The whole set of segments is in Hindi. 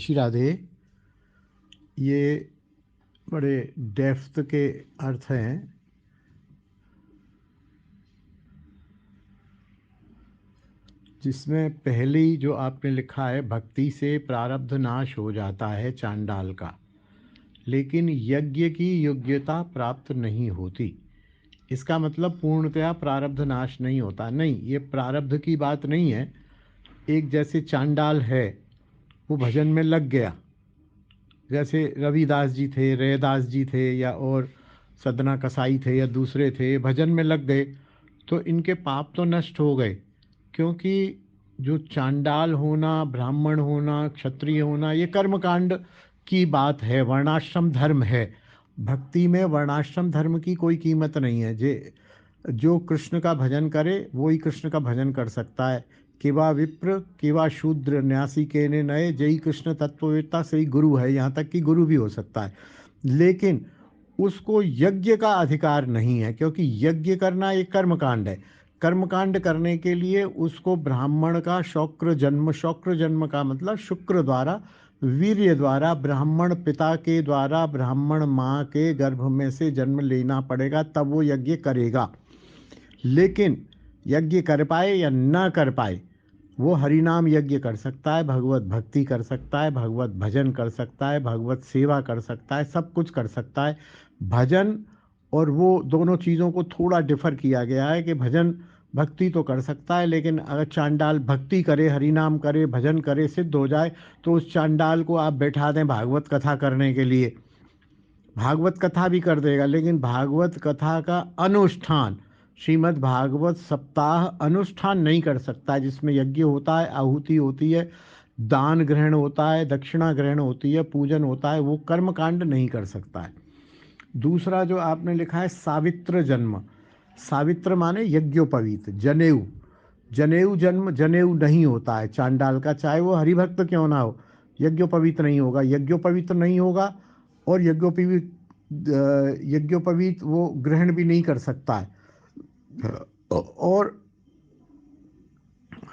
श्री राधे। ये बड़े डेप्थ के अर्थ हैं। जिसमें पहली जो आपने लिखा है, भक्ति से प्रारब्ध नाश हो जाता है चांडाल का, लेकिन यज्ञ की योग्यता प्राप्त नहीं होती। इसका मतलब पूर्णतया प्रारब्ध नाश नहीं होता। नहीं, ये प्रारब्ध की बात नहीं है। एक जैसे चांडाल है, वो भजन में लग गया, जैसे रविदास जी थे, रैदास जी थे, या और सदना कसाई थे, या दूसरे थे, भजन में लग गए, तो इनके पाप तो नष्ट हो गए। क्योंकि जो चांडाल होना, ब्राह्मण होना, क्षत्रिय होना, ये कर्मकांड की बात है, वर्णाश्रम धर्म है। भक्ति में वर्णाश्रम धर्म की कोई कीमत नहीं है। जो कृष्ण का भजन करे वो ही कृष्ण का भजन कर सकता है। केवा विप्र केवा शूद्र न्यासी के ने नए, जय कृष्ण तत्ववेत्ता सही गुरु है। यहाँ तक कि गुरु भी हो सकता है, लेकिन उसको यज्ञ का अधिकार नहीं है, क्योंकि यज्ञ करना एक कर्मकांड है। कर्मकांड करने के लिए उसको ब्राह्मण का शौक्र जन्म का मतलब शुक्र द्वारा, वीर्य द्वारा, ब्राह्मण पिता के द्वारा, ब्राह्मण माँ के गर्भ में से जन्म लेना पड़ेगा, तब वो यज्ञ करेगा। लेकिन यज्ञ कर पाए या ना कर पाए, वो हरिनाम यज्ञ कर सकता है, भगवत भक्ति कर सकता है, भगवत भजन कर सकता है, भगवत सेवा कर सकता है, सब कुछ कर सकता है। भजन और वो दोनों चीज़ों को थोड़ा डिफर किया गया है कि भजन भक्ति तो कर सकता है, लेकिन अगर चांडाल भक्ति करे, हरिनाम करे, भजन करे, सिद्ध हो जाए, तो उस चांडाल को आप बैठा दें भागवत कथा करने के लिए, भागवत कथा भी कर देगा। लेकिन भागवत कथा का अनुष्ठान, श्रीमद् भागवत सप्ताह अनुष्ठान नहीं कर सकता है, जिसमें यज्ञ होता है, आहुति होती है, दान ग्रहण होता है, दक्षिणा ग्रहण होती है, पूजन होता है, वो कर्मकांड नहीं कर सकता है। दूसरा जो आपने लिखा है, सावित्र जन्म, सावित्र माने यज्ञोपवीत, जनेऊ, जनेऊ जन्म, जनेऊ नहीं होता है चांडाल का, चाहे वो हरिभक्त क्यों ना हो, यज्ञोपवीत नहीं होगा, यज्ञोपवीत नहीं होगा। और यज्ञोपवीत वो ग्रहण भी नहीं कर सकता है। और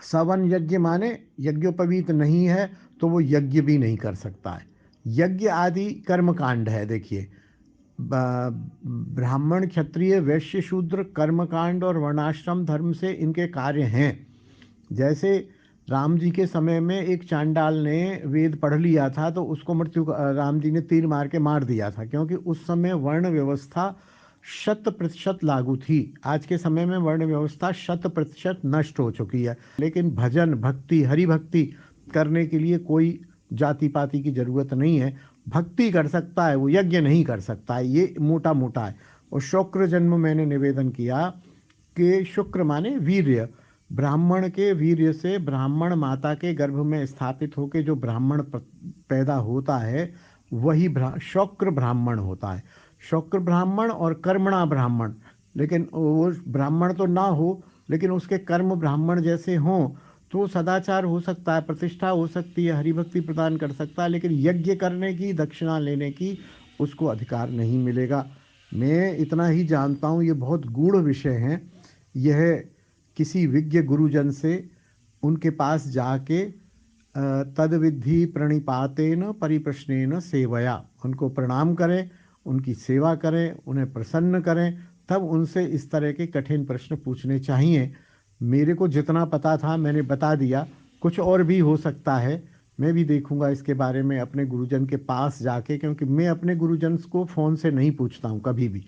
सवन यज्ञ माने यज्ञोपवीत नहीं है, तो वो यज्ञ भी नहीं कर सकता है। यज्ञ आदि कर्मकांड है। देखिए, ब्राह्मण, क्षत्रिय, वैश्य, शूद्र कर्मकांड और वर्णाश्रम धर्म से इनके कार्य हैं। जैसे राम जी के समय में एक चांडाल ने वेद पढ़ लिया था, तो उसको राम जी ने तीर मार के मार दिया था, क्योंकि उस समय वर्ण व्यवस्था 100% लागू थी। आज के समय में वर्ण व्यवस्था 100% नष्ट हो चुकी है। लेकिन भजन, भक्ति, हरि भक्ति करने के लिए कोई जाति पाति की जरूरत नहीं है। भक्ति कर सकता है, वो यज्ञ नहीं कर सकता है, ये मोटा मोटा है। और शुक्र जन्म मैंने निवेदन किया कि शुक्र माने वीर्य, ब्राह्मण के वीर्य से ब्राह्मण माता के गर्भ में स्थापित होकर जो ब्राह्मण पैदा होता है, वही शुक्र ब्राह्मण होता है। शुक्र ब्राह्मण और कर्मणा ब्राह्मण, लेकिन वो ब्राह्मण तो ना हो, लेकिन उसके कर्म ब्राह्मण जैसे हों, तो सदाचार हो सकता है, प्रतिष्ठा हो सकती है, हरिभक्ति प्रदान कर सकता है, लेकिन यज्ञ करने की, दक्षिणा लेने की उसको अधिकार नहीं मिलेगा। मैं इतना ही जानता हूँ, ये बहुत गूढ़ विषय हैं। यह किसी विज्ञ गुरुजन से, उनके पास जाके तद विधि प्रणिपातेन परिप्रश्नेन सेवया, उनको प्रणाम करें, उनकी सेवा करें, उन्हें प्रसन्न करें, तब उनसे इस तरह के कठिन प्रश्न पूछने चाहिए। मेरे को जितना पता था मैंने बता दिया, कुछ और भी हो सकता है, मैं भी देखूंगा इसके बारे में अपने गुरुजन के पास जाके, क्योंकि मैं अपने गुरुजन को फ़ोन से नहीं पूछता हूँ कभी भी।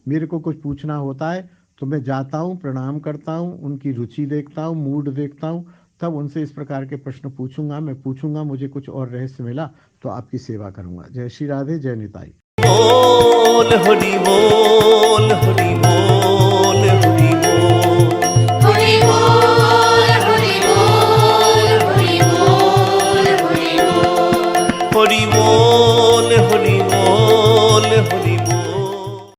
मेरे को कुछ पूछना होता है तो मैं जाता हूँ, प्रणाम करता हूँ, उनकी रुचि देखता हूँ, मूड देखता हूँ, तब उनसे इस प्रकार के प्रश्न पूछूंगा। मैं पूछूंगा, मुझे कुछ और रहस्य मिला तो आपकी सेवा करूंगा। जय श्री राधे, जय निताई। बोल हरि बोल हरि बोल।